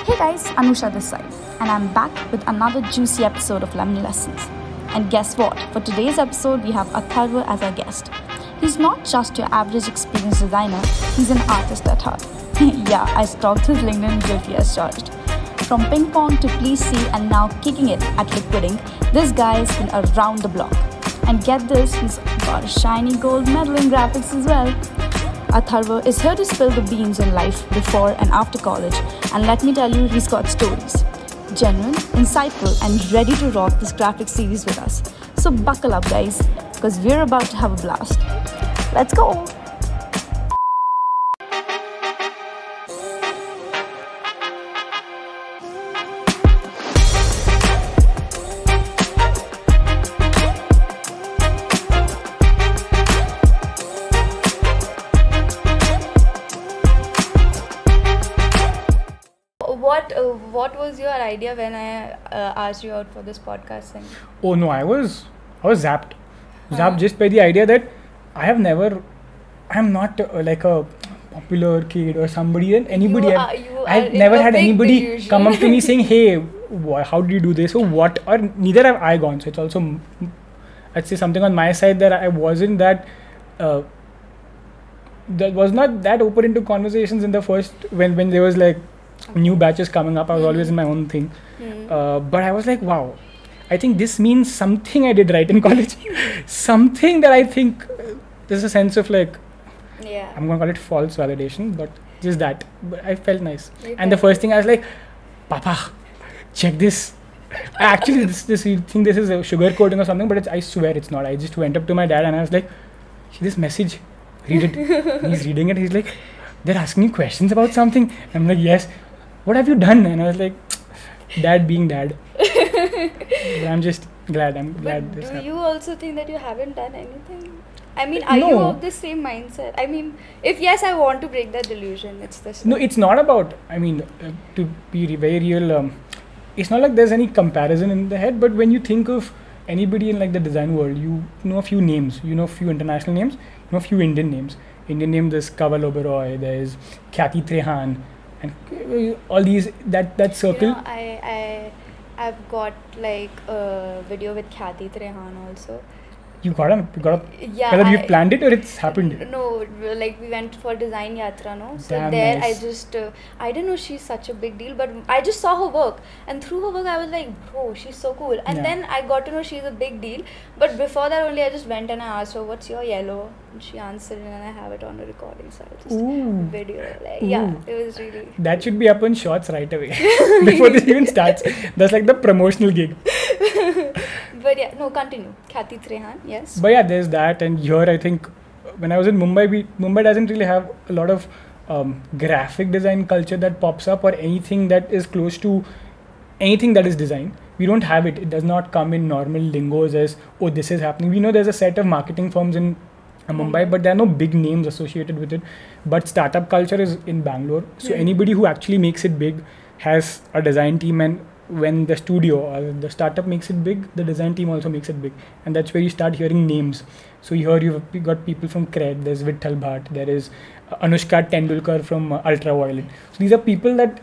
Hey guys, Anusha this side, and I'm back with another juicy episode of Lemon Lessons. And guess what? For today's episode, we have Atharva as our guest. He's not just your average experienced designer, he's an artist at heart. Yeah, I stalked his LinkedIn, guilty as charged. From ping pong to please see and now kicking it at liquid ink, this guy has been around the block. And get this, he's got a shiny gold medal in graphics as well. Atharva is here to spill the beans on life before and after college, and let me tell you, he's got stories. Genuine, insightful, and ready to rock this graphic series with us. So buckle up guys, because we're about to have a blast. Let's go! What was your idea when I asked you out for this podcast thing? Oh no, I was zapped just by the idea that I'm not like a popular kid or somebody, and anybody I've never had anybody come up to me saying, hey, how do you do this or what, or neither have I gone. So it's also, I'd say, something on my side that I wasn't that was not that open into conversations in the first, when there was like new batches coming up. I was always in my own thing, but I was like, wow, I think this means something I did right in college. Something that I think there's a sense of like, I'm gonna call it false validation, but just that. But I felt nice. And the first thing I was like, Papa, check this. Actually, you think this is a sugar coating or something, but I swear it's not. I just went up to my dad and I was like, see this message, read it. He's reading it. He's like, they're asking you questions about something. I'm like, yes. What have you done? And I was like, Dad being dad. But I'm just glad. I'm glad this happened. Do you also think that you haven't done anything? I mean, are you of the same mindset? I mean, if yes, I want to break that delusion. It's this. No, it's not about, I mean, to be very real, it's not like there's any comparison in the head, but when you think of anybody in like the design world, you know a few names, you know a few international names, you know a few Indian names. Indian name, there's Kaval Oberoi, there's Khyati Trehan, and all these, that circle. You know, I've got like a video with Khyati Trehan also. You got a yeah. Whether you planned it or it's happened? No, like we went for design yatra, no? So damn there nice. I just, I didn't know she's such a big deal, but I just saw her work, and through her work I was like, bro, she's so cool. And then I got to know she's a big deal, but before that only I just went and I asked her, what's your yellow? And she answered, and I have it on a recording, so I just video. Like, yeah, it was really... That should be up on Shorts right away, before this even starts. That's like the promotional gig. But yeah, no, continue. Khyati Trehan, yes. But yeah, there's that, and here I think when I was in Mumbai, Mumbai doesn't really have a lot of graphic design culture that pops up, or anything that is close to anything that is design. We don't have it. It does not come in normal lingos as, oh, this is happening. We know there's a set of marketing firms in Mumbai, but there are no big names associated with it. But startup culture is in Bangalore. So anybody who actually makes it big has a design team, and when the studio or the startup makes it big, the design team also makes it big. And that's where you start hearing names. So here you've got people from Cred, there's Vitthal Bhatt, there is Anushka Tendulkar from Ultraviolet. So these are people that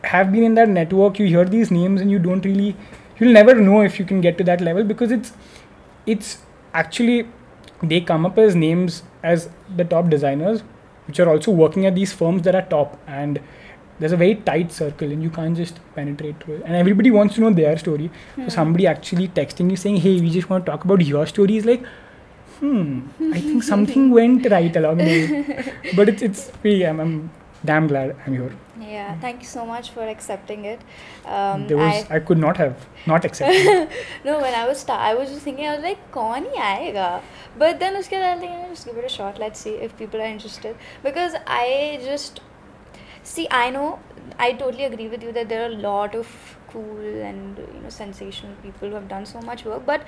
have been in that network. You hear these names and you'll never know if you can get to that level, because it's actually, they come up as names as the top designers, which are also working at these firms that are top, and there's a very tight circle and you can't just penetrate through it. And everybody wants to know their story. So somebody actually texting you saying, hey, we just want to talk about your story, is like, I think something went right along the way. But it's really, I'm damn glad I'm here. Yeah, thank you so much for accepting it. I could not have not accepted it. No, when I was just thinking, I was like, kaun hi aayega? But then uske baad I was like, just give it a shot. Let's see if people are interested. Because see, I know, I totally agree with you that there are a lot of cool and sensational people who have done so much work, but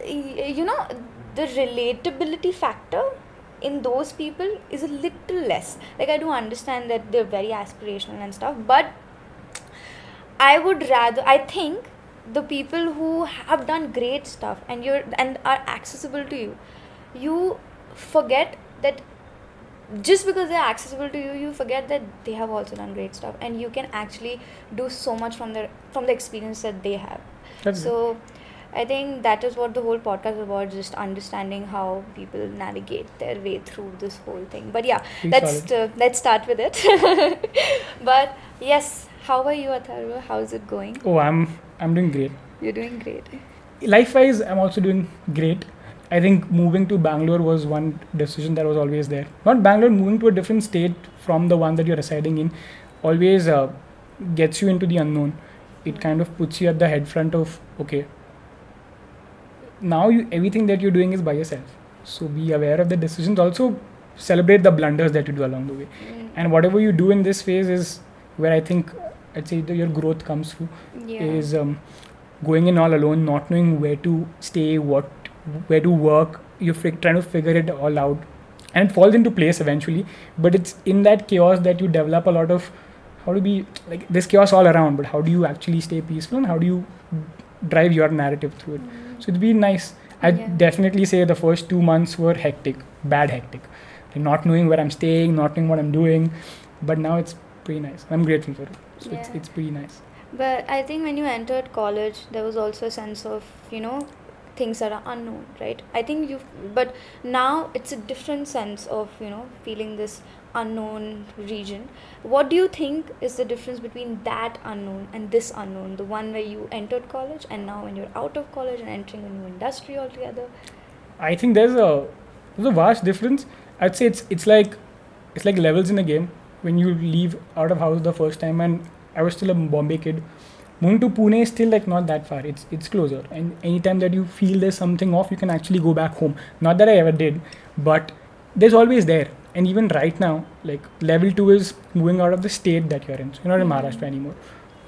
the relatability factor in those people is a little less. Like, I do understand that they're very aspirational and stuff, but I think the people who have done great stuff and are accessible to you, you forget that just because they're accessible to you, you forget that they have also done great stuff, and you can actually do so much from the experience that they have. That's So I think that is what the whole podcast is about, just understanding how people navigate their way through this whole thing. But yeah, let's start with it. But yes, how are you, Atharva? How's it going? Oh, I'm doing great. You're doing great. Life-wise, I'm also doing great. I think moving to Bangalore was one decision that was always there. Not Bangalore, moving to a different state from the one that you're residing in always gets you into the unknown. It kind of puts you at the head front of, okay, now everything that you're doing is by yourself. So be aware of the decisions. Also celebrate the blunders that you do along the way. And whatever you do in this phase is where I think, I'd say your growth comes through. Yeah. Is going in all alone, not knowing where to stay, where to work. You're trying to figure it all out, and it falls into place eventually. But it's in that chaos that you develop a lot of how to be like there's chaos all around, but how do you actually stay peaceful and how do you drive your narrative through it? So it's been nice. I'd definitely say the first 2 months were hectic, bad hectic. Like not knowing where I'm staying, not knowing what I'm doing. But now it's pretty nice. I'm grateful for it. So it's pretty nice. But I think when you entered college, there was also a sense of, things that are unknown, right? I think but now it's a different sense of, feeling this unknown region. What do you think is the difference between that unknown and this unknown, the one where you entered college and now when you're out of college and entering a new industry altogether? I think there's a vast difference. I'd say it's like levels in a game. When you leave out of house the first time, and I was still a Bombay kid, moving to Pune is still like not that far. It's closer, and anytime that you feel there's something off, you can actually go back home. Not that I ever did, but there's always there. And even right now, like level 2 is moving out of the state that you're in. So you're not in Maharashtra anymore.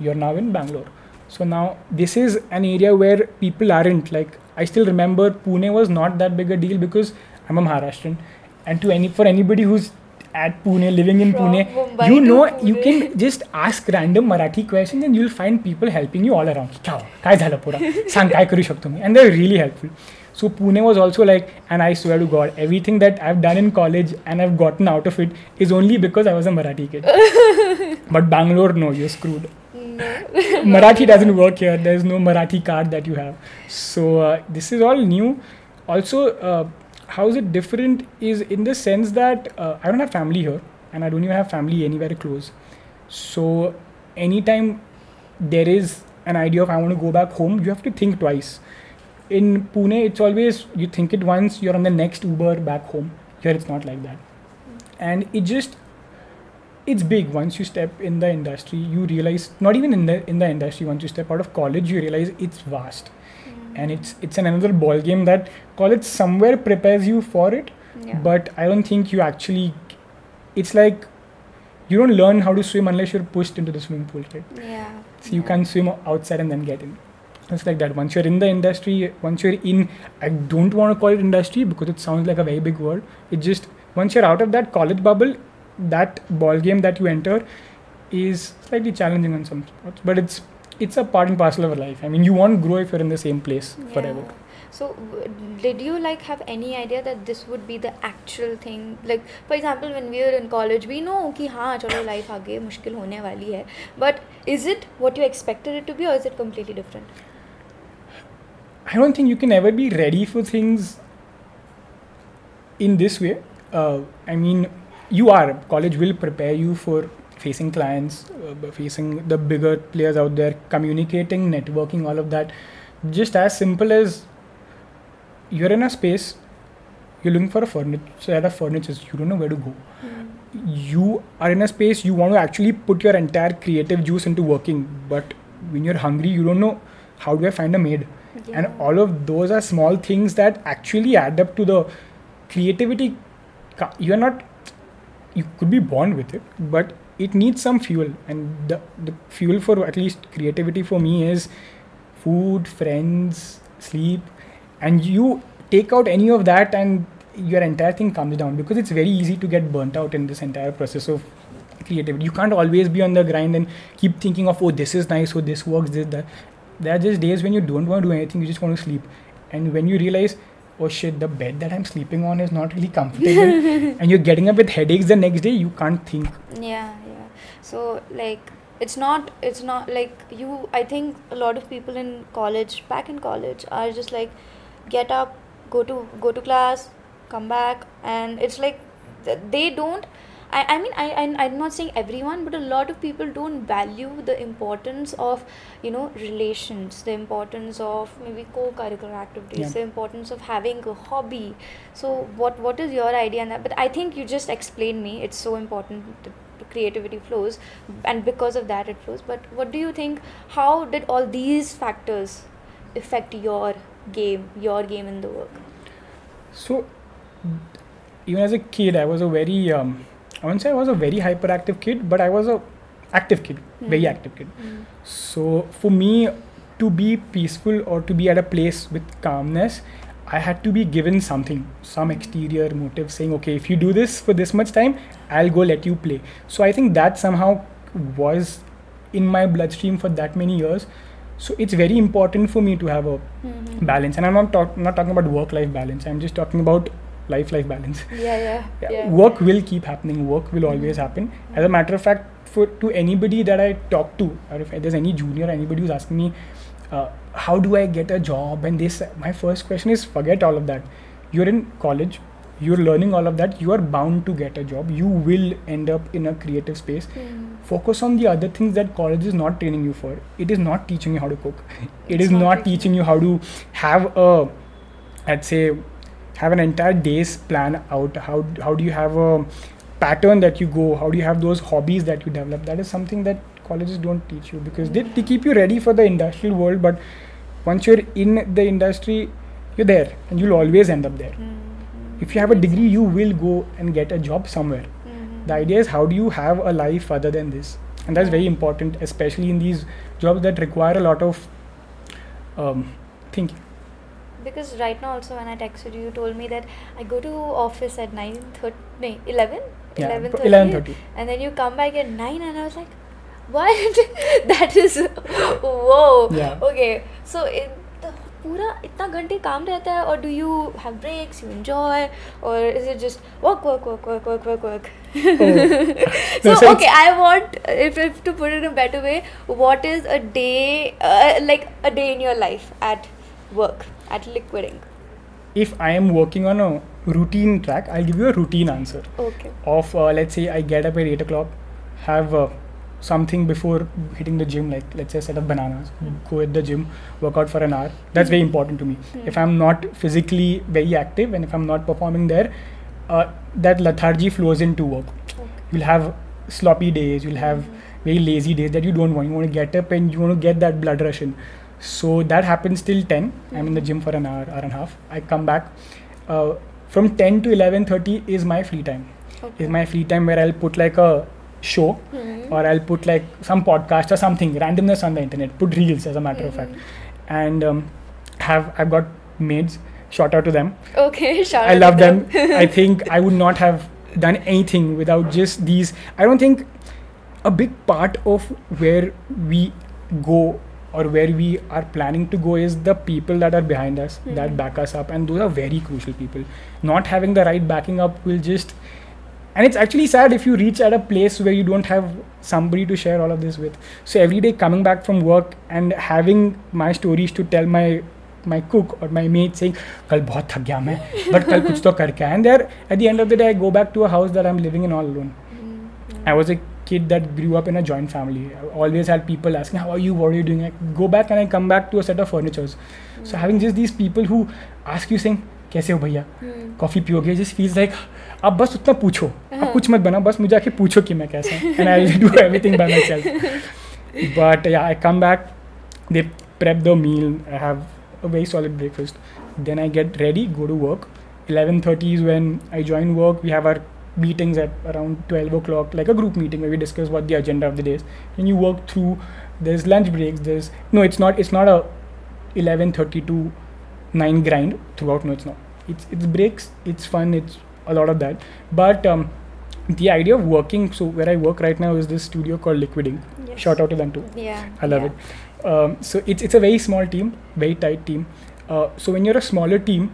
You're now in Bangalore. So now this is an area where people aren't like. I still remember Pune was not that big a deal because I'm a Maharashtrian, and for anybody who's at Pune, living in From Pune, Mumbai to you Pune. can just ask random Marathi questions and you'll find people helping you all around. काय झालं पुरा? सांग काय करू शकतो मी? And they're really helpful. So Pune was also like, and I swear to God, everything that I've done in college and I've gotten out of it is only because I was a Marathi kid. But Bangalore, no, you're screwed. No. Marathi doesn't work here. There's no Marathi card that you have. So this is all new. Also, how is it different is in the sense that I don't have family here and I don't even have family anywhere close. So anytime there is an idea of I want to go back home, you have to think twice. In Pune, it's always you think it once, you're on the next Uber back home. Here it's not like that. And it's big. Once you step in the industry, you realize, not even in the industry, once you step out of college, you realize it's vast. And it's another ball game that college somewhere prepares you for it, but I don't think you actually. It's like you don't learn how to swim unless you're pushed into the swimming pool, right? Yeah. So you can't swim outside and then get in. It's like that. Once you're in the industry, I don't want to call it industry because it sounds like a very big word. It just once you're out of that college bubble, that ball game that you enter is slightly challenging on some spots, but it's a part and parcel of life. I mean, you won't grow if you're in the same place forever. So, did you have any idea that this would be the actual thing? Like, for example, when we were in college, we know कि हाँ चलो life आगे मुश्किल होने वाली है. But is it what you expected it to be, or is it completely different? I don't think you can ever be ready for things in this way. I mean, college will prepare you for facing clients, facing the bigger players out there, communicating, networking, all of that. Just as simple as you're in a space, you're looking for a set of furniture, you don't know where to go. You are in a space, you want to actually put your entire creative juice into working, but when you're hungry, you don't know how do I find a maid. And all of those are small things that actually add up to the creativity. You could be born with it, but it needs some fuel, and the fuel for at least creativity for me is food, friends, sleep, and you take out any of that and your entire thing comes down, because it's very easy to get burnt out in this entire process of creativity. You can't always be on the grind and keep thinking of, oh, this is nice, oh, this works, this, that. There are just days when you don't want to do anything, you just want to sleep. And when you realize, oh shit, the bed that I'm sleeping on is not really comfortable, and you're getting up with headaches the next day, you can't think. Yeah. So like it's not like you. I think a lot of people in college, back in college, are just like get up, go to class, come back, and it's like they don't. I mean I'm not saying everyone, but a lot of people don't value the importance of relations, the importance of maybe co-curricular activities, Yeah. the importance of having a hobby. So what is your idea on that? But I think you just explained me. It's so important that creativity flows, and because of that it flows. But what do you think? How did all these factors affect your game in the work? So even as a kid, I was a very I wouldn't say I was a very hyperactive kid, but I was a active kid, very active kid. So for me to be peaceful or to be at a place with calmness, I had to be given something, some exterior motive saying, okay, if you do this for this much time, I'll go let you play. So I think that somehow was in my bloodstream for that many years. So it's very important for me to have a balance. And I'm not talking about work-life balance. I'm just talking about life balance. Yeah. Work will keep happening. Work will always happen. As a matter of fact, to anybody that I talk to, or if there's any junior, anybody who's asking me, how do I get a job? And this, my first question is, forget all of that. You're in college. You're learning all of that. You are bound to get a job. You will end up in a creative space. Focus on the other things that college is not training you for. It is not teaching you how to cook. It is not teaching you how to have have an entire day's plan out. How do you have a pattern that you go? How do you have those hobbies that you develop? That is something that colleges don't teach you, because they keep you ready for the industrial world, but once you're in the industry, you're there and you'll always end up there. If you have a degree, you will go and get a job somewhere. The idea is, how do you have a life other than this? And that's very important, especially in these jobs that require a lot of thinking. Because right now also when I texted you, you told me that I go to office at 11:30, and then you come back at 9, and I was like, what? That is, whoa. Yeah. Okay, so पूरा इतना घंटे काम रहता है, or do you have breaks, you enjoy, or is it just work? So okay, I want, if to put it in a better way, what is a day like a day in your life at work, at Liquiding? If I am working on a routine track, I'll give you a routine answer. Okay. Of let's say I get up at 8 o'clock, have something before hitting the gym, like let's say a set of bananas, go at the gym, work out for an hour. That's very important to me. If I'm not physically very active and if I'm not performing there, that lethargy flows into work. You'll have sloppy days, you'll have very lazy days that you don't want. You want to get up and you want to get that blood rush in. So that happens till 10. I'm in the gym for an hour and a half. I come back. From 10 to 11:30 is my free time. Is my free time where I'll put like a show, or I'll put like some podcast or something, randomness on the internet, put reels as a matter of fact. And I've got maids, shout out to them. Okay, shout out. I love them. I think I would not have done anything without just these. I don't think a big part of where we go or where we are planning to go is the people that are behind us, that back us up, and those are very crucial people. Not having the right backing up will just, and it's actually sad if you reach at a place where you don't have somebody to share all of this with. So every day coming back from work and having my stories to tell my cook or my mate saying, "Kal bahut thak gaya main, but kal kuch to karke aaya." And there, at the end of the day, I go back to a house that I'm living in all alone. I was a kid that grew up in a joint family. I always had people asking, "How are you? What are you doing?" I go back and I come back to a set of furnitures. So having just these people who ask you saying, "Kaise ho bhaiya? Coffee piyoge?" just feels like, "Ab bas utna pucho. Ab kuch mat bana. Bas mujhe aake pucho ki main kaisa." And I do everything by myself. But yeah, I come back. They prep the meal. I have a very solid breakfast. Then I get ready, go to work. 11:30 is when I join work. We have our meetings at around 12 o'clock, like a group meeting where we discuss what the agenda of the day is. And you work through, there's lunch breaks, it's not a 11:30 to 9 grind throughout. No, it's not. It's breaks, it's fun, it's a lot of that. But the idea of working, so where I work right now is this studio called Liquiding. Yes. Shout out to them too. Yeah. I love it. So it's a very small team, very tight team. So when you're a smaller team,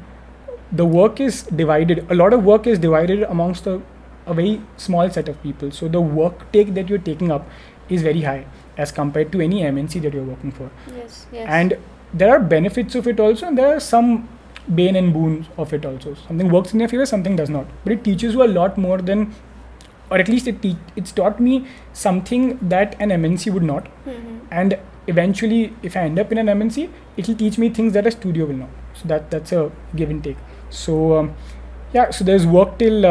the work is divided. A lot of work is divided amongst a very small set of people. So the work take that you're taking up is very high as compared to any MNC that you're working for. Yes, yes. And there are benefits of it also, and there are some bane and boons of it also. Something works in your favor, something does not. But it teaches you a lot more than, or at least it's taught me something that an MNC would not. And eventually, if I end up in an MNC, it will teach me things that a studio will not. So that's a give and take. So so there's work till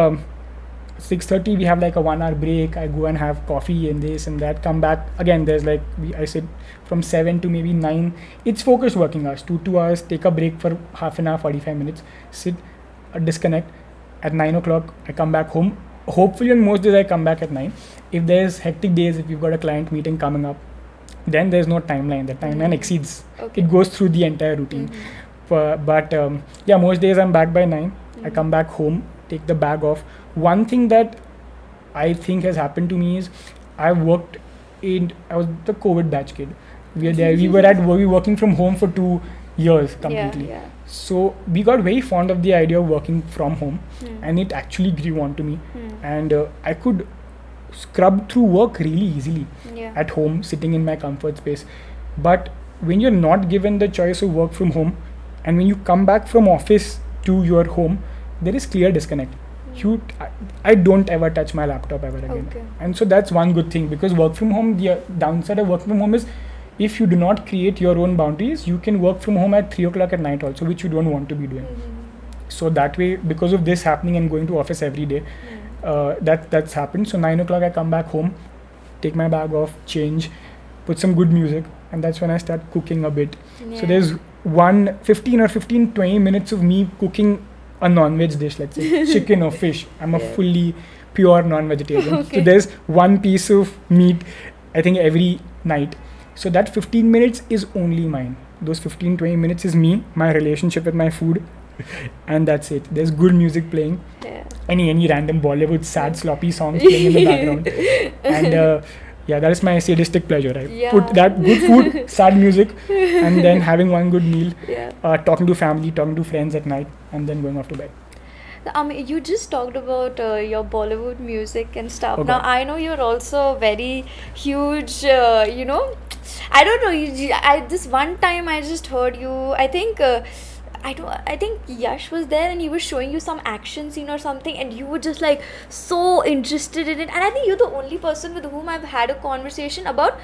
6:30. We have like a 1 hour break. I go and have coffee and this and that. Come back again. There's like I sit from 7 to maybe 9. It's focused working hours. 2 hours. Take a break for half an hour, 45 minutes. Sit, disconnect. At 9 o'clock, I come back home. Hopefully, on most days I come back at 9. If there's hectic days, if you've got a client meeting coming up, then there's no timeline. The timeline exceeds. Okay. It goes through the entire routine. But most days I'm back by 9. I come back home, take the bag off. One thing that I think has happened to me is I was the COVID batch kid. We were working from home for 2 years completely. Yeah. So we got very fond of the idea of working from home, and it actually grew onto me. And I could scrub through work really easily at home, sitting in my comfort space. But when you're not given the choice of work from home, and when you come back from office to your home, there is clear disconnect. I don't ever touch my laptop ever again. Okay. And so that's one good thing, because work from home, the downside of work from home is if you do not create your own boundaries, you can work from home at 3 o'clock at night also, which you don't want to be doing. So that way, because of this happening and going to office every day, that's happened. So 9 o'clock I come back home, take my bag off, change, put some good music, and that's when I start cooking a bit. So there's 15-20 minutes of me cooking a non-veg dish, let's say chicken or fish. I'm a fully pure non-vegetarian. So there's one piece of meat, I think, every night. So that 15 minutes is only mine. Those 15-20 minutes is me, my relationship with my food, and that's it. There's good music playing. Any random Bollywood sad sloppy songs playing in the background. And that is my sadistic pleasure. I put that good food, sad music, and then having one good meal, talking to family, talking to friends at night, and then going off to bed. You just talked about your Bollywood music and stuff. Okay. Now, I know you're also very huge, I don't know, this one time I just heard you, I think Yash was there and he was showing you some action scene or something, and you were just like so interested in it. And I think you're the only person with whom I've had a conversation about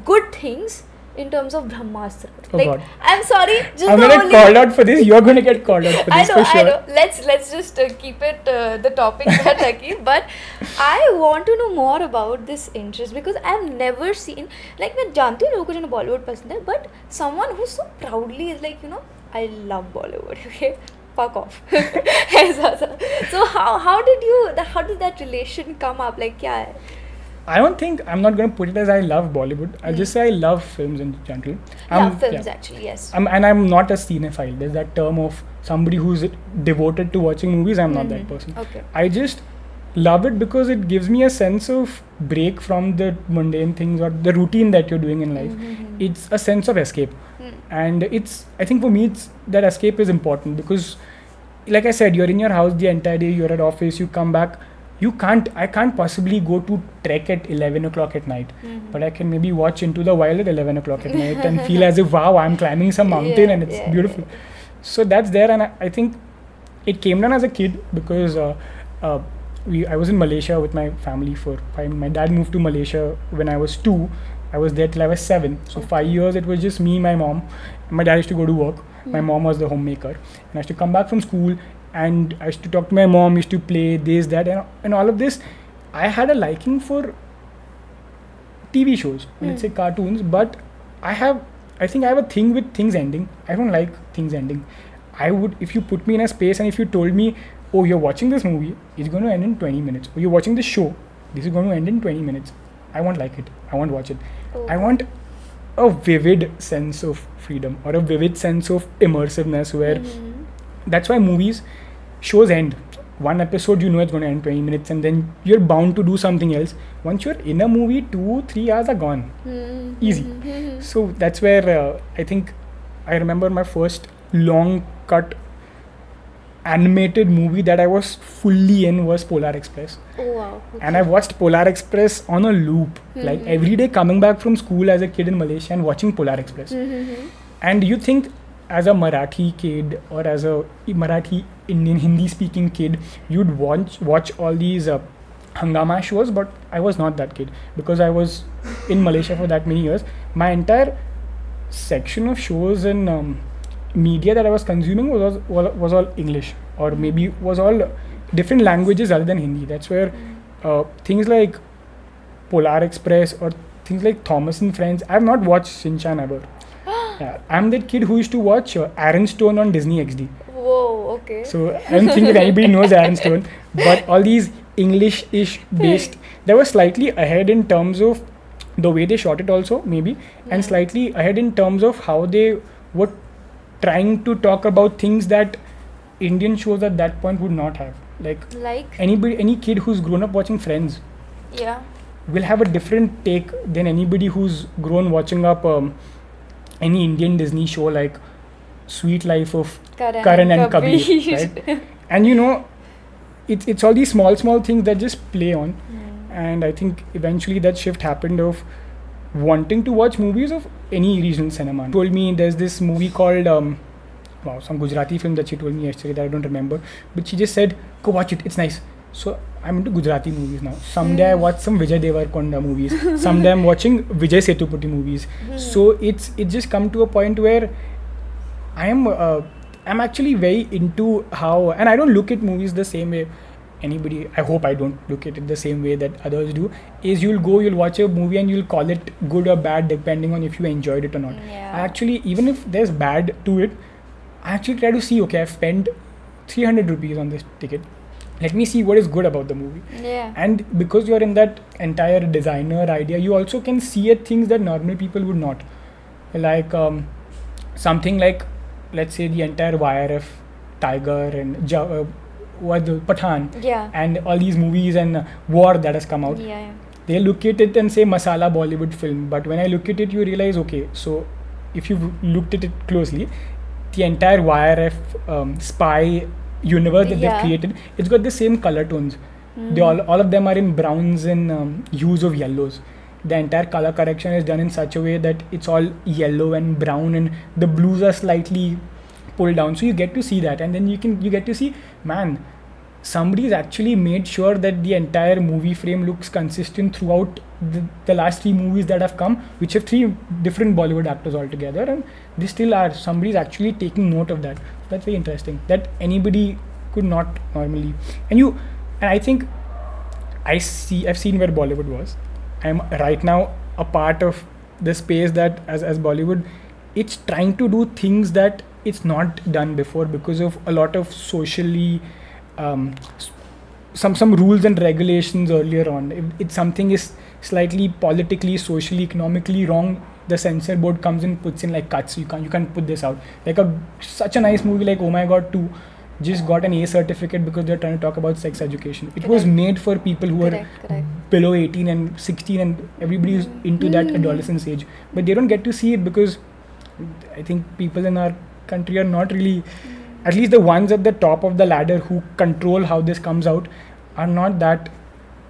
good things in terms of Brahmastra. Oh God. I'm sorry, I'm gonna get called out for this. You're gonna get called out for this for sure. I know. Let's just keep it the topic that Taki. But I want to know more about this interest, because I've never seen, like, मैं जानती हूँ लोगों को जो Bollywood पसंद है, but someone who so proudly is like, I love Bollywood. Okay, fuck off. So how did that relation come up? Like, क्या है? I'm not going to put it as I love Bollywood. I'll just say I love films in general. Actually, yes. And I'm not a cinephile. There's that term of somebody who's devoted to watching movies. I'm not that person. Okay. I just love it because it gives me a sense of break from the mundane things or the routine that you're doing in life. It's a sense of escape. And I think for me, that escape is important, because like I said, you're in your house the entire day, you're at office, you come back. I can't possibly go to trek at 11 o'clock at night, but I can maybe watch Into the Wild at 11 o'clock at night and feel as if, wow, I'm climbing some mountain and it's beautiful. So that's there, and I think it came down as a kid because I was in Malaysia with my family for 5 years. My dad moved to Malaysia when I was 2. I was there till I was 7. So 5 years it was just me, my mom. My dad used to go to work. My mom was the homemaker. And I used to come back from school, and I used to talk to my mom, used to play this, that, and all of this. I had a liking for TV shows, let's say cartoons, but I think I have a thing with things ending. I don't like things ending. If you put me in a space and if you told me, oh, you're watching this movie, it's going to end in 20 minutes. Or you're watching this show, this is going to end in 20 minutes. I won't like it. I won't watch it. Oh. I want a vivid sense of freedom or a vivid sense of immersiveness where that's why shows end. One episode, it's going to end 20 minutes, and then you're bound to do something else. Once you're in a movie, 2-3 hours are gone. Easy. So that's where I think I remember my first long cut animated movie that I was fully in was Polar Express. Oh wow. Okay. And I watched Polar Express on a loop, like every day coming back from school as a kid in Malaysia and watching Polar Express. And you think as a Marathi kid or as a Marathi Indian Hindi speaking kid, you'd watch all these Hangama shows, but I was not that kid because I was in Malaysia for that many years. My entire section of shows and media that I was consuming was all English, or maybe was all different languages other than Hindi. That's where things like Polar Express or things like Thomas and Friends, I have not watched Shinchan ever. Yeah, I'm that kid who used to watch Aaron Stone on Disney XD. Whoa, okay. So I don't think if anybody knows Aaron Stone, but all these English-ish based, they were slightly ahead in terms of the way they shot it also, maybe, and slightly ahead in terms of how they were trying to talk about things that Indian shows at that point would not have. Like any kid who's grown up watching Friends, will have a different take than anybody who's grown watching up any Indian Disney show like Sweet Life of Karan and Kabir, right? And you know, it's all these small things that just play on. And I think eventually that shift happened of wanting to watch movies of any regional cinema. She told me there's this movie called some Gujarati film that she told me yesterday that I don't remember, but she just said, go watch it, it's nice. So I'm into Gujarati movies now. Someday I watch some Vijay Devarkonda movies. Someday I'm watching Vijay Sethupathi movies. So it just come to a point where I'm actually very into how, and I don't look at movies the same way anybody, I hope I don't look at it the same way that others do, is you'll watch a movie and you'll call it good or bad depending on if you enjoyed it or not. I actually, even if there's bad to it, I actually try to see, okay, I've spent 300 rupees on this ticket. Let me see what is good about the movie. And because you're in that entire designer idea, you also can see at things that normal people would not. Like something like, let's say, the entire YRF, Tiger and Pathan, and all these movies and war that has come out. They look at it and say masala Bollywood film, but when I look at it, you realize, okay, so if you've looked at it closely, the entire YRF spy universe that they've created, it's got the same color tones. They all of them are in browns and hues of yellows. The entire color correction is done in such a way that it's all yellow and brown, and the blues are slightly pulled down. So you get to see that, and then you get to see, man, somebody's actually made sure that the entire movie frame looks consistent throughout the last 3 movies that have come, which have 3 different Bollywood actors altogether, and they still are. Somebody's actually taking note of that. That's very interesting. That anybody could not normally. And I think I've seen where Bollywood was. I'm right now a part of the space that as Bollywood, it's trying to do things that it's not done before because of a lot of socially some rules and regulations earlier on. If something is slightly politically, socially, economically wrong, the censor board comes and puts in like cuts. You can't put this out. Like such a nice movie like Oh My God 2 just got an A certificate because they're trying to talk about sex education. It was made for people who are below 18 and 16, and everybody is into that adolescence age. But they don't get to see it because I think people in our country are not really, at least the ones at the top of the ladder who control how this comes out, are not that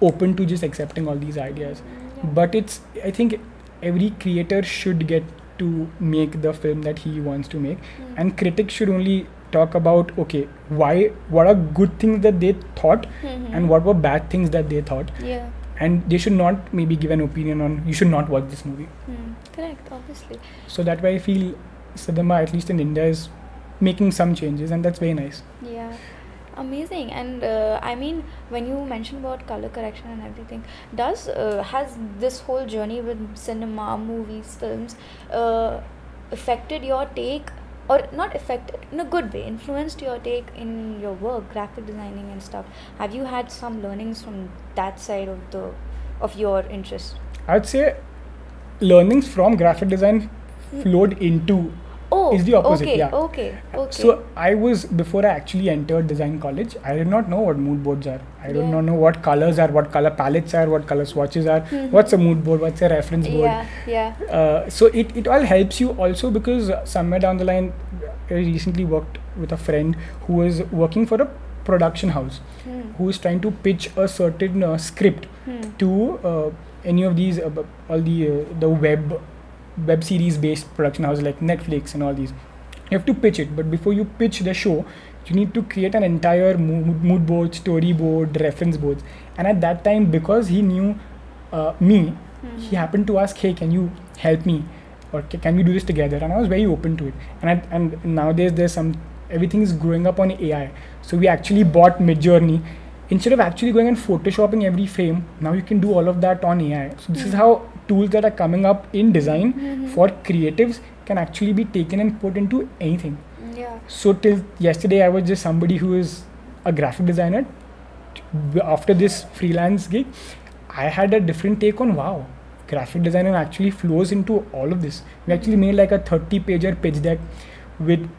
open to just accepting all these ideas. But I think every creator should get to make the film that he wants to make, and critics should only talk about, okay, what are good things that they thought and what were bad things that they thought, and they should not maybe give an opinion on you should not watch this movie. Correct, obviously. So that way I feel cinema, at least in India, is making some changes, and that's very nice. Amazing. And I mean, when you mentioned about color correction and everything, has this whole journey with cinema, movies, films affected your take, or not affected in a good way, influenced your take in your work, graphic designing and stuff? Have you had some learnings from that side of your interest? I'd say learnings from graphic design flowed into is the opposite. Okay, Yeah. okay. So before I actually entered design college, I did not know what mood boards are. I did Yeah. not know what colors are, what color palettes are, what color swatches are, what's a mood board, what's a reference board. Yeah. So it all helps you also because somewhere down the line, I recently worked with a friend who was working for a production house, who is trying to pitch a certain script to any of these all the web series based production houses like Netflix and all these. You have to pitch it, but before you pitch the show, you need to create an entire mood board, storyboard, reference boards. And at that time, because he knew me, he happened to ask, "Hey, can you help me, or can we do this together?" And I was very open to it. And nowadays there's everything is growing up on AI. So we actually bought Midjourney. Instead of actually going and photoshopping every frame, now you can do all of that on AI. So this is how tools that are coming up in design for creatives can actually be taken and put into anything. Yeah. So till yesterday, I was just somebody who is a graphic designer. After this freelance gig, I had a different take on, wow, graphic designer actually flows into all of this. We actually made like a 30-pager pitch deck with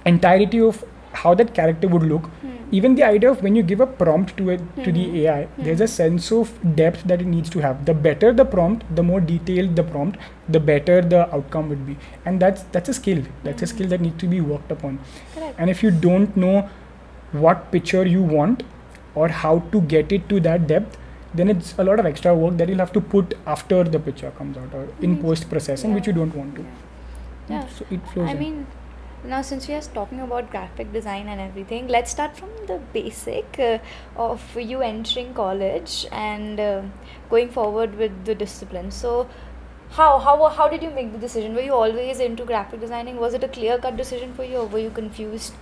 entirety of how that character would look. Even the idea of when you give a prompt to it, to the AI, there's a sense of depth that it needs to have. The better the prompt, the more detailed the prompt, the better the outcome would be. And that's a skill. That's a skill that needs to be worked upon. Correct. And if you don't know what picture you want or how to get it to that depth, then it's a lot of extra work that you'll have to put after the picture comes out or in post-processing, which you don't want to. Yeah. So it flows I in. mean, now since we are talking about graphic design and everything, let's start from the basic of you entering college and going forward with the discipline. So how did you make the decision? Were you always into graphic designing? Was it a clear-cut decision for you, or were you confused?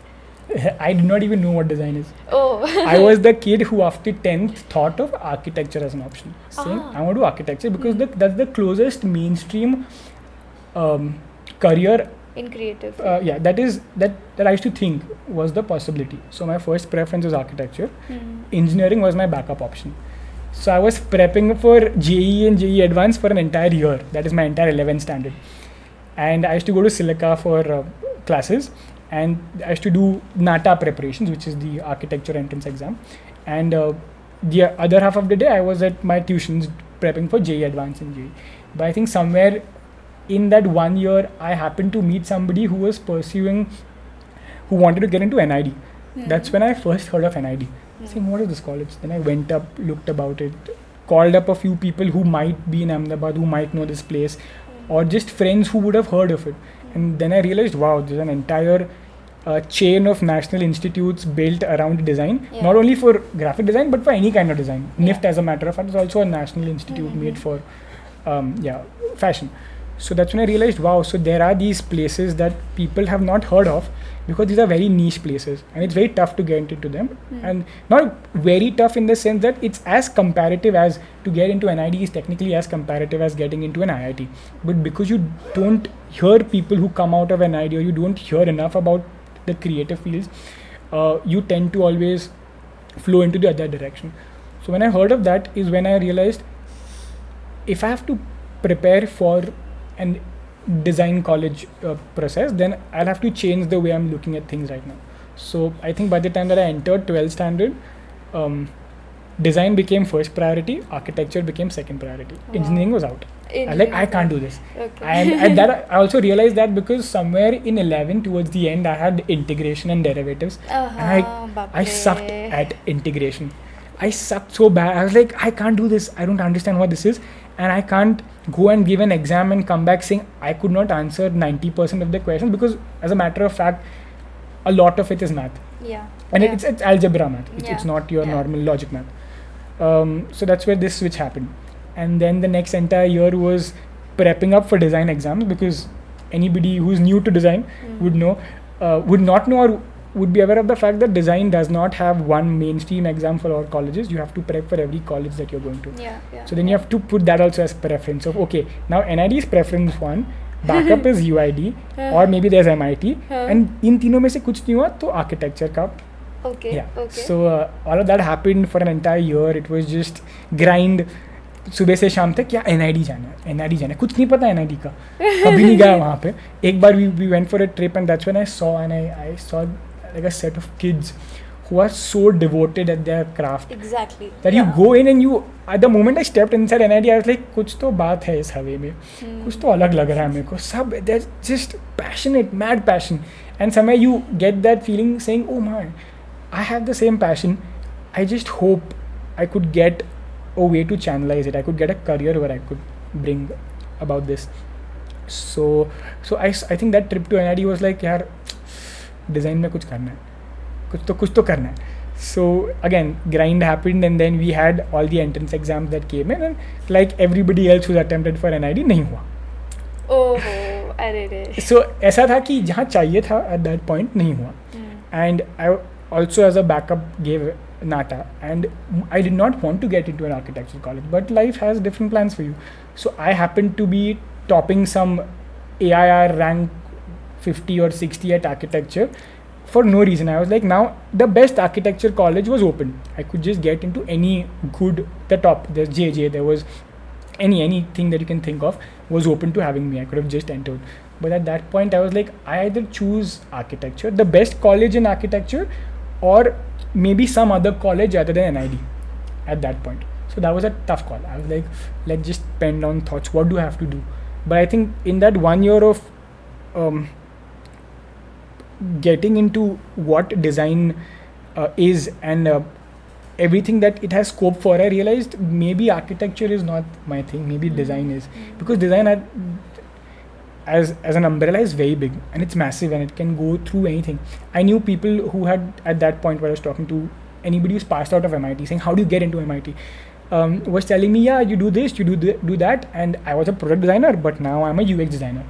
I did not even know what design is. Oh. I was the kid who after 10th thought of architecture as an option. Saying, I want to do architecture because that's the closest mainstream career In creative. that I used to think was the possibility. So my first preference was architecture. Engineering was my backup option. So I was prepping for JEE and JEE Advanced for an entire year. That is my entire 11th standard. And I used to go to Silica for classes. And I used to do NATA preparations, which is the architecture entrance exam. And the other half of the day, I was at my tuitions prepping for JEE Advanced and JEE. But I think somewhere in that 1 year, I happened to meet somebody who wanted to get into NID. That's when I first heard of NID. Saying, what is this college? Then I went up, looked about it, called up a few people who might be in Ahmedabad, who might know this place, or just friends who would have heard of it. And then I realized, wow, there's an entire chain of national institutes built around design, not only for graphic design, but for any kind of design. NIFT, as a matter of fact, is also a national institute made for fashion. So that's when I realized, wow, so there are these places that people have not heard of because these are very niche places and it's very tough to get into them. And not very tough in the sense that it's as comparative as to get into NID is technically as comparative as getting into an IIT. But because you don't hear people who come out of NID or you don't hear enough about the creative fields, you tend to always flow into the other direction. So when I heard of that is when I realized if I have to prepare for an design college process, then I'll have to change the way I'm looking at things right now. So I think by the time that I entered 12th standard, design became first priority, architecture became second priority. Engineering was out. I can't do this. Okay. And that I also realized that because somewhere in 11 towards the end I had integration and derivatives. And I sucked at integration. I sucked so bad. I was like, I can't do this. I don't understand what this is. And I can't go and give an exam and come back saying I could not answer 90% of the questions because as a matter of fact, a lot of it is math. Yeah. And it's algebra math. It's not your normal logic math. So that's where this switch happened. And then the next entire year was prepping up for design exams because anybody who's new to design would not know or would be aware of the fact that design does not have one mainstream exam for all colleges. You have to prep for every college that you're going to. So then you have to put that also as preference of, okay, now NID is preference 1, backup is UID, or maybe there's MIT, and in तीनों में से कुछ नहीं हुआ तो architecture का. Okay. So all of that happened for an entire year. It was just grind. सुबह से शाम तक क्या NID जाना है, कुछ नहीं पता NID का, कभी नहीं गया वहाँ पे. एक बार we went for a trip and that's when I saw like a set of kids who are so devoted at their craft. Exactly. That you go in and you, at the moment I stepped inside NID, I was like, कुछ तो बात है इस हवे में, कुछ तो अलग लग रहा है मेरे को. सब they're just passionate, mad passion, and somehow you get that feeling saying, oh man, I have the same passion. I just hope I could get a way to channelize it. I could get a career where I could bring about this. So I think that trip to NID was like, यार design में कुछ करना है, कुछ तो करना है. So again, grind happened and then we had all the entrance exams that came in, and like everybody else who's attempted for NID नहीं हुआ. ओहो, अरे रे. So ऐसा था कि जहाँ चाहिए था at that point नहीं हुआ. And I also as a backup gave NATA, and I did not want to get into an architecture college, but life has different plans for you. So I happened to be topping some AIR rank 50 or 60 at architecture for no reason. I was like, now the best architecture college was open. I could just get into any good, the top, there's JJ, there was anything that you can think of was open to having me. I could have just entered. But at that point I was like, I either choose architecture, the best college in architecture, or maybe some other college other than NID at that point. So that was a tough call. I was like, let's just pen down thoughts. What do I have to do? But I think in that 1 year of getting into what design is and everything that it has scope for, I realized maybe architecture is not my thing. Maybe design is, because design as an umbrella is very big and it's massive and it can go through anything. I knew people who had, at that point where I was talking to anybody who's passed out of MIT, saying, how do you get into MIT? Was telling me, yeah, you do this, you do that. And I was a product designer, but now I'm a UX designer.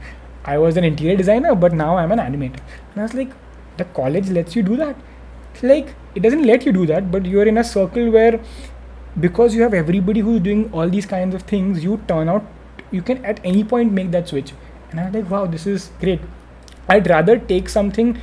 I was an interior designer, but now I'm an animator. And I was like, the college lets you do that? It's like, it doesn't let you do that, but you're in a circle where, because you have everybody who's doing all these kinds of things, you turn out, you can at any point make that switch. And I was like, wow, this is great. I'd rather take something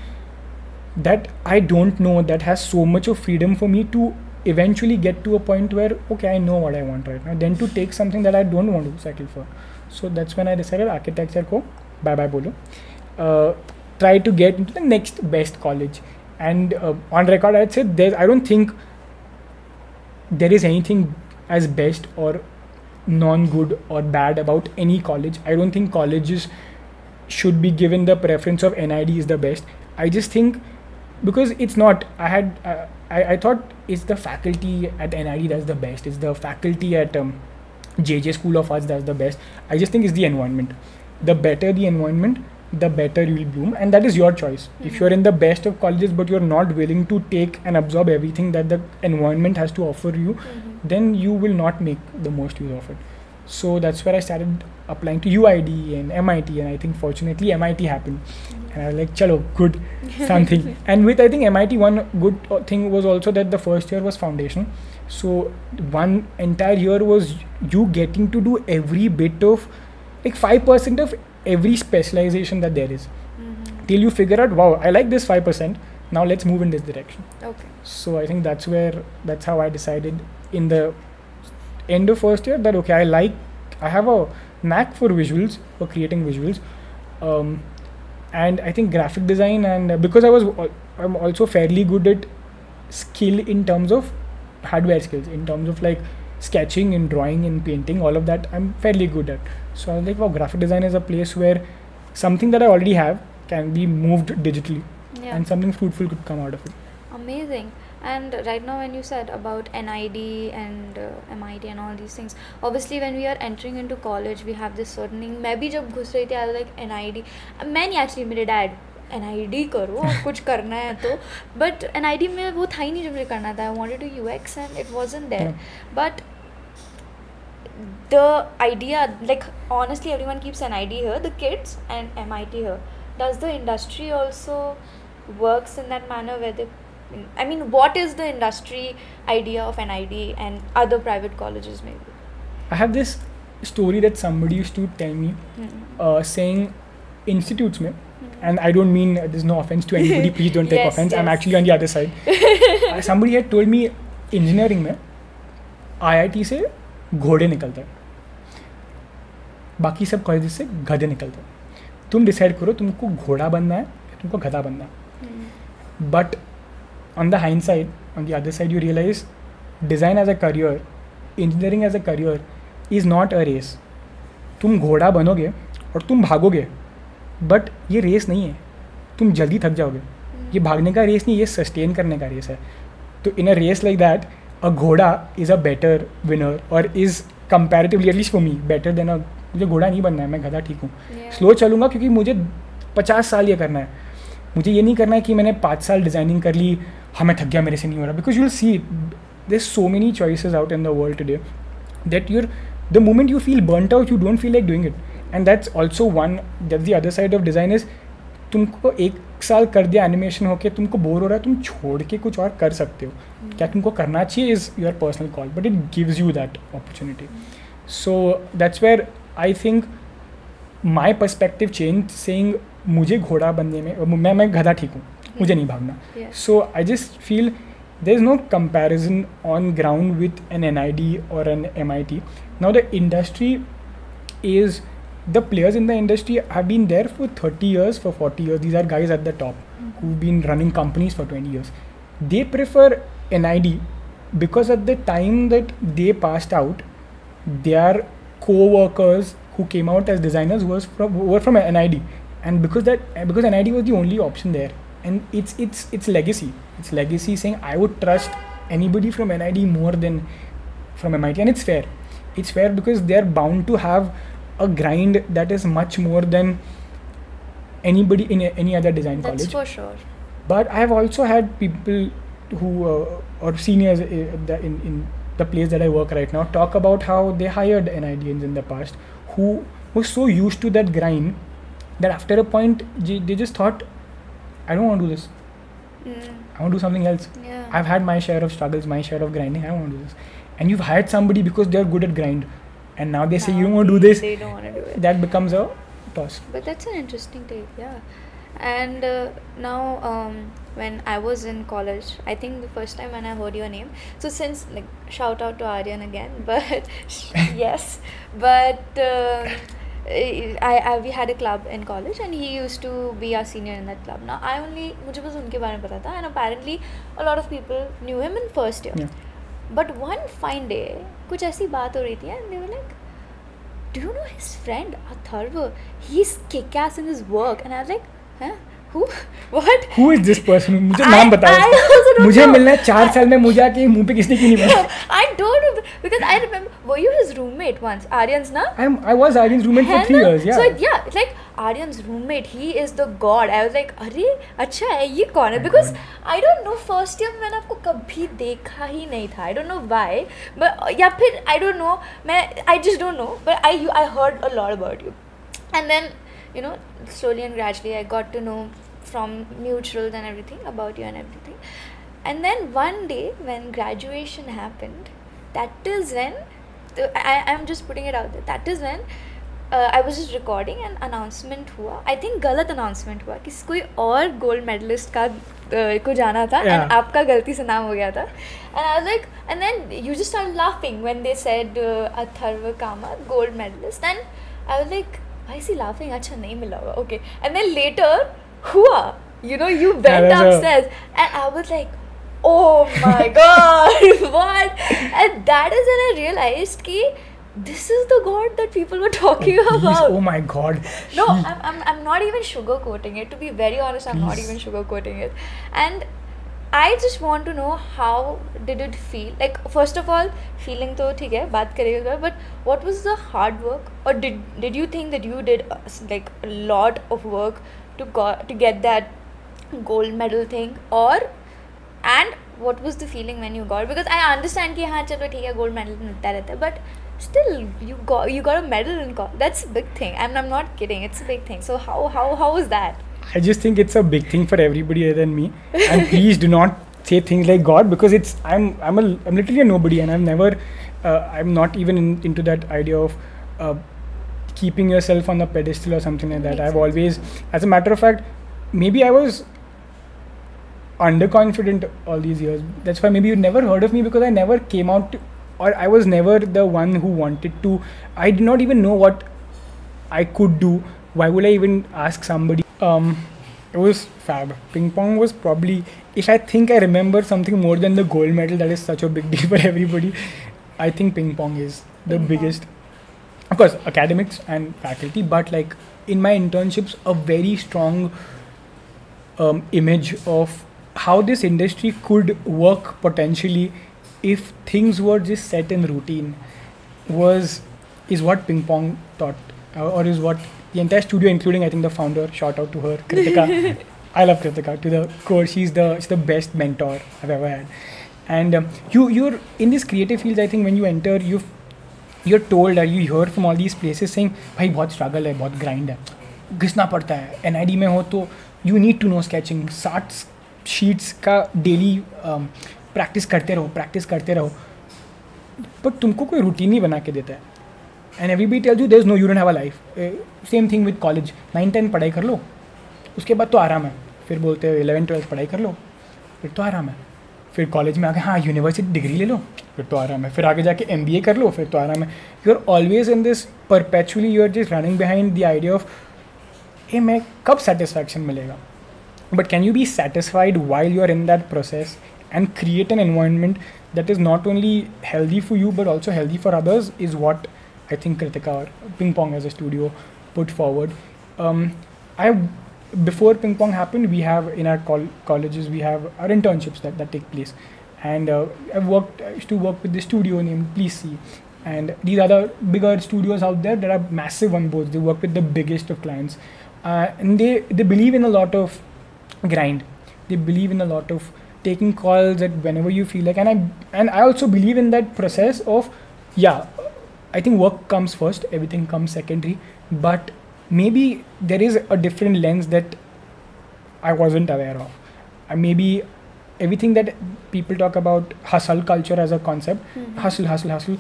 that I don't know, that has so much of freedom for me to eventually get to a point where, okay, I know what I want right now, than to take something that I don't want to settle for. So that's when I decided architecture ko bye bolo. Try to get into the next best college. And on record, I'd say I don't think there is anything as best or non-good or bad about any college. I don't think colleges should be given the preference of NID is the best. I just think, because it's not, I thought it's the faculty at NID that's the best, it's the faculty at JJ School of Arts that's the best. I just think it's the environment. The better the environment, the better you will bloom, and that is your choice. If you're in the best of colleges but you're not willing to take and absorb everything that the environment has to offer you, then you will not make the most use of it. So that's where I started applying to UID and MIT, and I think fortunately MIT happened. And I was like, chalo, good, something. And with, I think MIT, one good thing was also that the first year was foundation. So one entire year was you getting to do every bit of, like 5% of every specialization that there is. Till you figure out, wow, I like this 5%, now let's move in this direction. Okay. So I think that's how I decided in the end of first year that, okay, I have a knack for visuals, for creating visuals. And I think graphic design, and because I'm also fairly good at skill in terms of hardware skills, in terms of like sketching and drawing and painting, all of that I'm fairly good at. So I was like, wow, graphic design is a place where something that I already have can be moved digitally, and something fruitful could come out of it. Amazing. And right now when you said about NID and MIT and all these things, obviously when we are entering into college we have this certain thing. मैं भी जब घुस रही थी I was like NID, मैं नहीं actually, मेरे dad NID करो और कुछ करना है तो, but NID में वो था ही नहीं जो मुझे करना था. I wanted to UX and it wasn't there. But the idea, like honestly everyone keeps NID here, the kids, and MIT here. Does the industry also works in that manner where they, I mean, what is the industry idea of NID and other private colleges maybe? I have this story that somebody used to tell me, saying institutes mein, and I don't mean, there's no offense to anybody, please don't take offense, I'm actually on the other side. Somebody had told me engineering mein, IIT se घोड़े निकलते हैं, बाकी सब colleges से गधे निकलते हैं। तुम डिसाइड करो तुमको घोड़ा बनना है या तुमको गधा बनना है। But on the hindsight, on the other side, you realise design as a career, engineering as a career is not a race. तुम घोड़ा बनोगे और तुम भागोगे, बट ये रेस नहीं है, तुम जल्दी थक जाओगे। ये भागने का रेस नहीं, ये सस्टेन करने का रेस है। तो in a race like that, a घोड़ा इज़ अ बेटर विनर और is comparatively, at least for me, better than a, मुझे घोड़ा नहीं बनना है, मैं गधा ठीक हूँ। स्लो चलूँगा क्योंकि मुझे 50 साल ये करना है। मुझे ये नहीं करना है कि मैंने 5 साल डिज़ाइनिंग कर ली, मैं थक गया, मेरे से नहीं हो रहा। Because you will see there so many choices out in the world today that you're the moment you feel burnt out, you don't feel like doing it. And that's also one, that's the other side of design is, तुमको 1 साल कर दिया animation होके, तुमको bore हो रहा है, तुम छोड़ के कुछ और कर सकते हो। क्या तुमको करना चाहिए is your personal call, but it gives you that opportunity. So that's where I think my perspective change, saying मुझे घोड़ा बनने में, मैं गधा ठीक हूँ, मुझे नहीं भागना। So I just feel there is no comparison on ground with an NID or an MIT. Now the industry is, the players in the industry have been there for 30 years, for 40 years. These are guys at the top who've been running companies for 20 years. They prefer NID because at the time that they passed out, their co-workers who came out as designers were from NID, and because NID was the only option there. And it's legacy. It's legacy saying I would trust anybody from NID more than from MIT, and it's fair. It's fair because they are bound to have a grind that is much more than anybody in any other design college. That's for sure. But I have also had people who or seniors in the place that I work right now talk about how they hired NIDians in the past who were so used to that grind that after a point they just thought, I don't want to do this. I want to do something else. Yeah. I've had my share of struggles, my share of grinding. I don't want to do this. And you've hired somebody because they're good at grind, and now they say you don't want to do this. They don't want to do it. That becomes a toss. But that's an interesting take, yeah. And now, when I was in college, I think the first time when I heard your name. So since, like, shout out to Aryan again, but yes, but. We had a club in college and he used to be our senior in that club. Now मुझे बस उनके बारे में पता था, and apparently a lot of people knew him in first year. Yeah. But one fine day कुछ ऐसी बात हो रही थी and they were like, do you know his friend Atharva? He's kick-ass in his work. And I was like, huh? Who? What? Who is this person? मुझे नाम बताओ। मुझे मिलना है 4 साल में, मुझे आके मुंह पे किसने क्यों नहीं बोला? I don't know because I remember. Were you his roommate once? Aryan's na? I was Aryan's roommate for 3 years. Yeah. So yeah, it's like Aryan's roommate. He is the god. I was like, अरे अच्छा है ये कौन है? Because I don't know. First year मैंने आपको कभी देखा ही नहीं था. I don't know why. But या फिर I don't know. I just don't know. But I heard a lot about you. And then, you know, slowly and gradually I got to know from mutuals and everything about you and everything. And then one day when graduation happened, that is when I'm just putting it out there, that is when I was just recording and announcement हुआ. I think गलत announcement हुआ कि कोई और gold medalist का को जाना था, and आपका गलती से नाम हो गया था. And I was like, and then you just started laughing when they said Atharva Kamat, gold medalist. And I was like, why is he laughing? अच्छा नहीं मिला होगा. Okay. And then later हुआ, you know, you went upstairs and I was like, oh my god, what? And that is when I realized ki this is the god that people were talking about. Oh my god. No, I'm not even sugarcoating it. To be very honest, I'm not even sugarcoating it. And I just want to know, how did it feel? Like, first of all, feeling to theek hai, baat karega, but what was the hard work? Or did you think that you did like a lot of work to get that gold medal thing? And what was the feeling when you got? Because I understand कि हाँ चलो ठीक है gold medal मिलता रहता है, but still you got a medal in college. That's a big thing. I'm not kidding. It's a big thing. So how was that? I just think it's a big thing for everybody other than me. And please do not say things like God, because I'm literally a nobody, and I've never I'm not even into that idea of keeping yourself on a pedestal or something like that. Makes I've sense. always, as a matter of fact, maybe I was underconfident all these years. That's why maybe you never heard of me, because I never came out or I was never the one who wanted to. I did not even know what I could do. Why would I even ask somebody? It was fab. Ping pong was probably, if I think I remember something more than the gold medal, that is such a big deal for everybody. I think ping pong is the biggest. Of course, academics and faculty, but like in my internships, a very strong image of how this industry could work potentially if things were just set in routine is what ping pong taught, or is what the entire studio, including I think the founder, shout out to her, Kritika. I love Kritika to the core. She's the best mentor I've ever had. And you're in this creative fields. I think when you enter, you're told, or you hear from all these places saying, भाई बहुत struggle है, बहुत grind है, घिसना पड़ता है. NID में हो तो you need to know sketching. 60 sheets का daily practice करते रहो. But तुमको कोई routine नहीं बना के देता है. And everybody tells you you don't have a life. Same thing with college. 9-10 पढ़ाई कर लो, उसके बाद तो आराम है. फिर बोलते हैं 11-12 पढ़ाई कर लो, फिर तो आराम है. फिर कॉलेज में आके हाँ यूनिवर्सिटी डिग्री ले लो, फिर तो आराम है. फिर आगे जाके MBA कर लो, फिर तो आराम है. You are always in this perpetually, you are just running behind the idea of a मैं कब सेटिस्फैक्शन मिलेगा. But can you be satisfied while you are in that process and create an environment that is not only healthy for you but also healthy for others is what I think Kritika or Ping Pong as a studio put forward. Before Ping Pong happened, we have in our colleges, we have our internships that take place. And I used to work with this studio named Please See. And these are the bigger studios out there that are massive on boards. They work with the biggest of clients. And they believe in a lot of grind. They believe in a lot of taking calls at whenever you feel like. And I also believe in that process of, I think work comes first, everything comes secondary. But maybe there is a different lens that I wasn't aware of. Maybe everything that people talk about, hustle culture as a concept, hustle.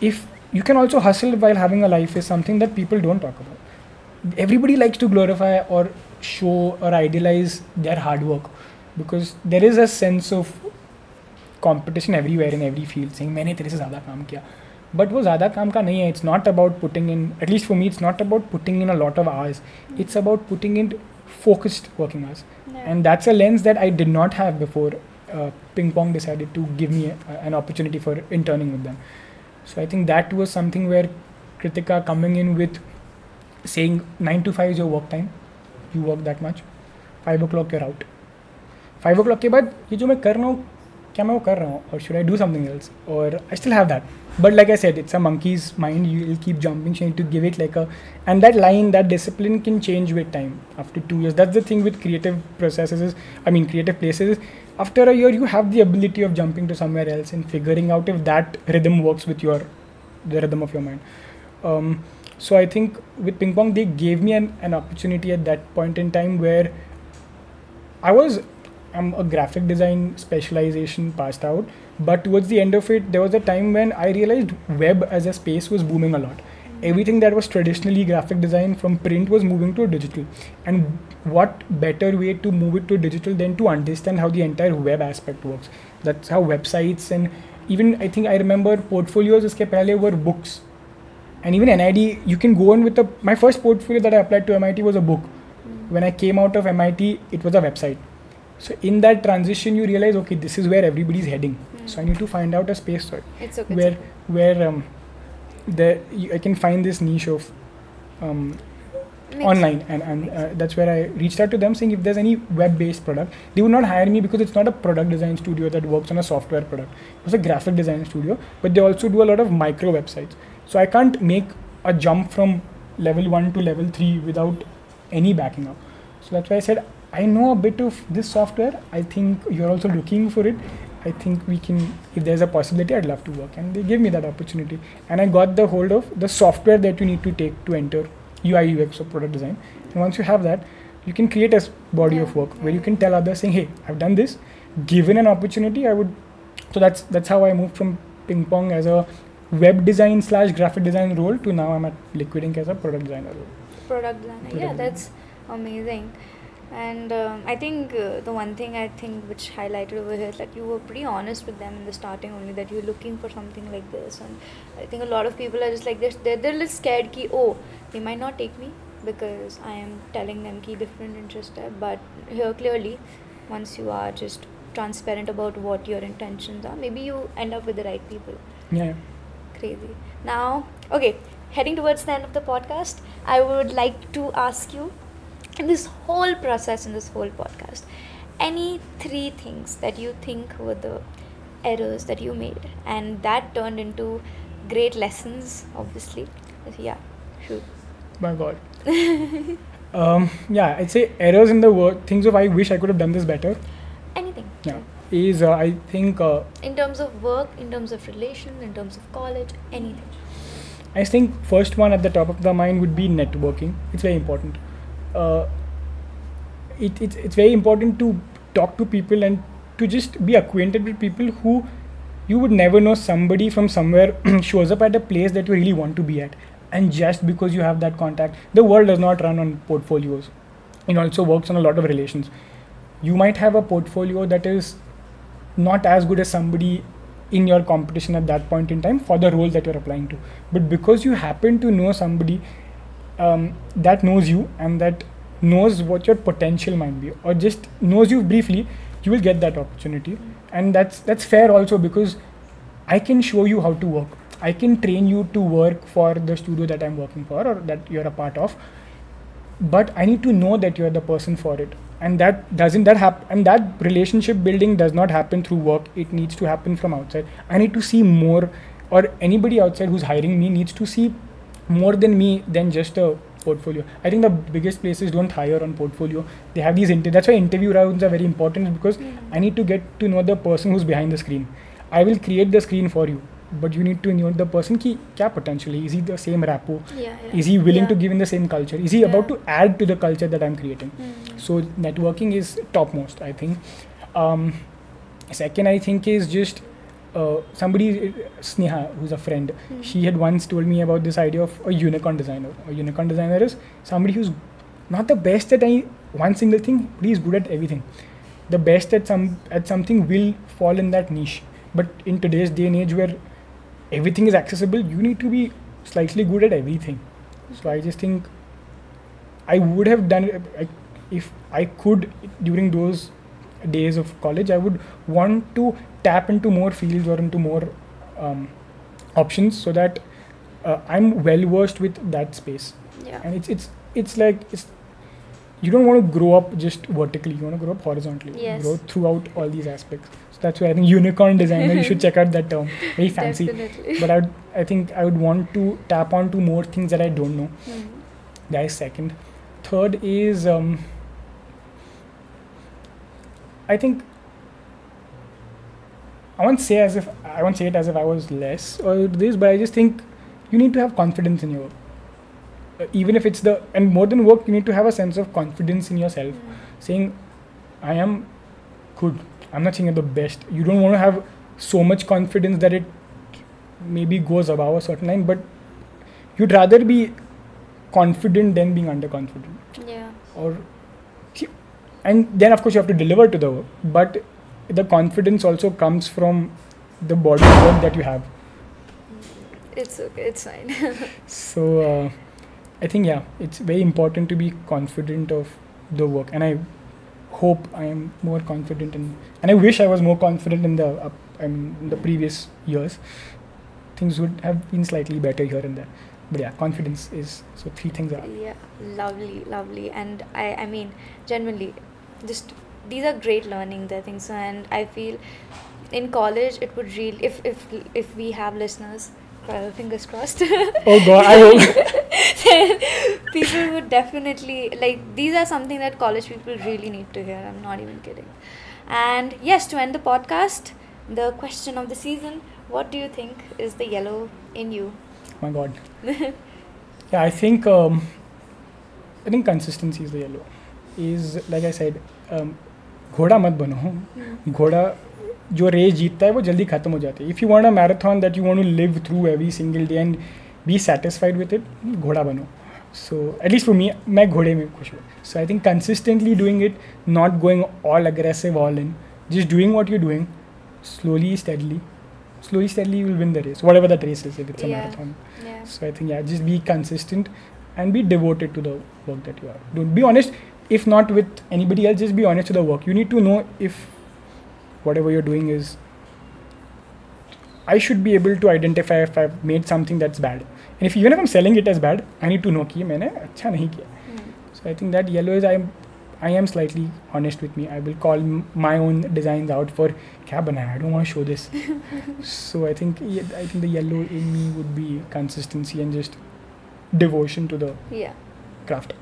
If you can also hustle while having a life is something that people don't talk about. Everybody likes to glorify or show or idealize their hard work because there is a sense of competition everywhere in every field saying मैंने तेरे से ज़्यादा काम किया. But वो ज़्यादा काम का नहीं है. It's not about putting in, at least for me, it's not about putting in a lot of hours. It's about putting in focused working hours. Yeah. And that's a lens that I did not have before Ping Pong decided to give me an opportunity for interning with them. So I think that was something where Kritika coming in with saying 9 to 5 is your work time. You work that much. 5 o'clock you're out. 5 o'clock के बाद ये जो मैं कर रहा हूँ क्या मैं वो कर रहा हूँ or should I do something else or I still have that. But like I said, it's a monkey's mind. You'll keep jumping, trying to give it like a, and that line, that discipline can change with time. After 2 years, that's the thing with creative processes. Creative places. After a year, you have the ability of jumping to somewhere else and figuring out if that rhythm works with the rhythm of your mind. So I think with Ping Pong, they gave me an opportunity at that point in time where I'm a graphic design specialization passed out, but towards the end of it, there was a time when I realized web as a space was booming a lot. Everything that was traditionally graphic design from print was moving to digital. And what better way to move it to digital than to understand how the entire web aspect works. That's how websites and even I think I remember portfolios uske pehle were books. And even NID, you can go in with my first portfolio that I applied to MIT was a book. When I came out of MIT, it was a website. So in that transition, you realize, okay, this is where everybody's heading. So I need to find out a space where I can find this niche of online, and that's where I reached out to them saying if there's any web-based product. They would not hire me because it's not a product design studio that works on a software product. It was a graphic design studio, but they also do a lot of micro websites. So I can't make a jump from level 1 to level 3 without any backing up. So that's why I said, I know a bit of this software. I think you're also looking for it. I think we can, if there's a possibility, I'd love to work. And they gave me that opportunity. And I got the hold of the software that you need to take to enter UI UX or product design. And once you have that, you can create a body of work where you can tell others saying, hey, I've done this. Given an opportunity, I would. So that's how I moved from Ping Pong as a web design / graphic design role to now I'm at Liquid Ink as a product designer role. Product designer. Yeah, that's amazing. And I think the one thing I think which highlighted over here is that you were pretty honest with them in the starting only, that you're looking for something like this. And I think a lot of people are just like this. They're a little scared ki, oh, they might not take me because I am telling them ki different interest hai. But here clearly, once you are just transparent about what your intentions are, maybe you end up with the right people. Yeah. Crazy. Now, okay, heading towards the end of the podcast, I would like to ask you, in this whole process, in this whole podcast, any 3 things that you think were the errors that you made and that turned into great lessons, obviously. Yeah, shoot. My God. Yeah, I'd say errors in the work, things of I wish I could have done this better. Anything. Yeah. Is I think in terms of work, in terms of relations, in terms of college, anything. I think first one at the top of the mind would be networking. It's very important. It's very important to talk to people and to just be acquainted with people who you would never know. Somebody from somewhere shows up at a place that you really want to be at, and just because you have that contact, the world does not run on portfolios. It also works on a lot of relations. You might have a portfolio that is not as good as somebody in your competition at that point in time for the role that you're applying to, but because you happen to know somebody that knows you and that knows what your potential might be, or just knows you briefly, you will get that opportunity. And that's fair also, because I can show you how to work. I can train you to work for the studio that I'm working for or that you're a part of, but I need to know that you're the person for it. And that happen, and that relationship building does not happen through work. It needs to happen from outside. I need to see more, or anybody outside who's hiring me needs to see more than me than just a portfolio. I think the biggest places don't hire on portfolio. They have these that's why interview rounds are very important, because I need to get to know the person who's behind the screen. I will create the screen for you, but you need to know the person ki kya potential hai. Is he the same rapport? Is he willing to give in the same culture? Is he about to add to the culture that I'm creating? So networking is topmost, I think. Second, I think is just somebody, Sneha, who's a friend, she had once told me about this idea of a unicorn designer. A unicorn designer is somebody who's not the best at one single thing, but he's good at everything. The best at something will fall in that niche. But in today's day and age where everything is accessible, you need to be slightly good at everything. So I just think I would have done it if I could during those days of college. I would want to tap into more fields or into more options, so that I'm well versed with that space. And it's like you don't want to grow up just vertically, you want to grow up horizontally. Grow throughout all these aspects. So that's why I think unicorn designer, you should check out that term. Very fancy. Definitely. But I think I would want to tap onto more things that I don't know. That is second. Third is I think I won't say it as if I was less or this, but I just think you need to have confidence in your work. Even if it's and more than work, you need to have a sense of confidence in yourself, saying, I am good. I'm not saying you're the best. You don't want to have so much confidence that it maybe goes above a certain line, but you'd rather be confident than being underconfident. And then of course you have to deliver to the work, but the confidence also comes from the body of work that you have. It's okay, it's fine. So I think it's very important to be confident of the work, and I hope I am more confident and I wish I was more confident in the previous years. Things would have been slightly better here and there. But confidence is, so 3 things are. Lovely. And I mean, genuinely, just these are great learning things. And I feel in college it would really, if we have listeners, fingers crossed. Oh God, I hope. People would definitely, these are something that college people really need to hear. I'm not even kidding. And yes, to end the podcast, the question of the season, what do you think is the yellow in you? My God. I think consistency is the yellow. Is like I said, घोड़ा मत बनो. घोड़ा जो race जीतता है वो जल्दी खत्म हो जाती है. If you want a marathon that you want to live through every single day and be satisfied with it, घोड़ा बनो. So at least for me, मैं घोड़े में खुश हूँ. So I think consistently doing it, not going all aggressive, all in, just doing what you're doing, slowly, steadily you will win the race, whatever that race is, if it's a marathon. Yeah. So I think just be consistent and be devoted to the work that you are. Don't be honest. If not with anybody else, just be honest to the work. You need to know if whatever you're doing is. I should be able to identify if I've made something that's bad. And even if I'm selling it as bad, I need to know कि मैंने अच्छा नहीं किया. So I think that yellow is I am slightly honest with me. I will call my own designs out for क्या बनाया. I don't want to show this. So I think the yellow in me would be consistency and just devotion to the craft.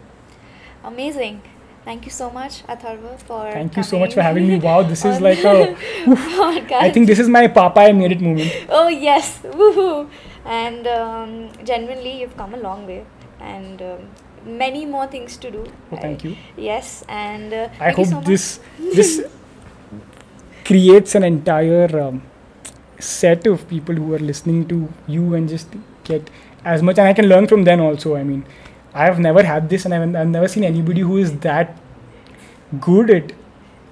Amazing. Thank you so much, Atharva, for Thank you so much for having me. Wow, this is like a podcast. I think this is my Papa I made it moment. Oh yes, woohoo! And genuinely, you've come a long way, and many more things to do. Oh, thank you. Yes, and I hope this creates an entire set of people who are listening to you and just get as much, and I can learn from them also. I mean, I've never had this, and I've never seen anybody who is that good at.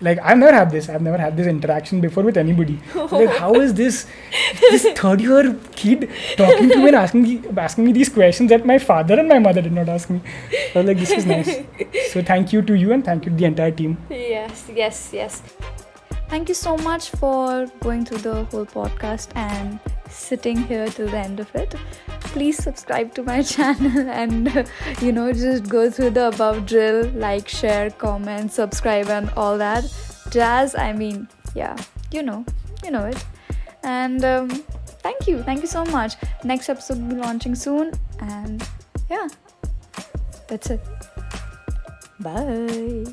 Like, I've never had this interaction before with anybody. Like, how is this third year kid talking to me and asking me these questions that my father and my mother did not ask me? I was like, this is nice. So thank you to you and thank you to the entire team. Yes. Thank you so much for going through the whole podcast and sitting here till the end of it. Please subscribe to my channel and just go through the above drill, like, share, comment, subscribe and all that jazz. I mean, yeah, you know it. And thank you so much. Next episode will be launching soon, and yeah, that's it. Bye.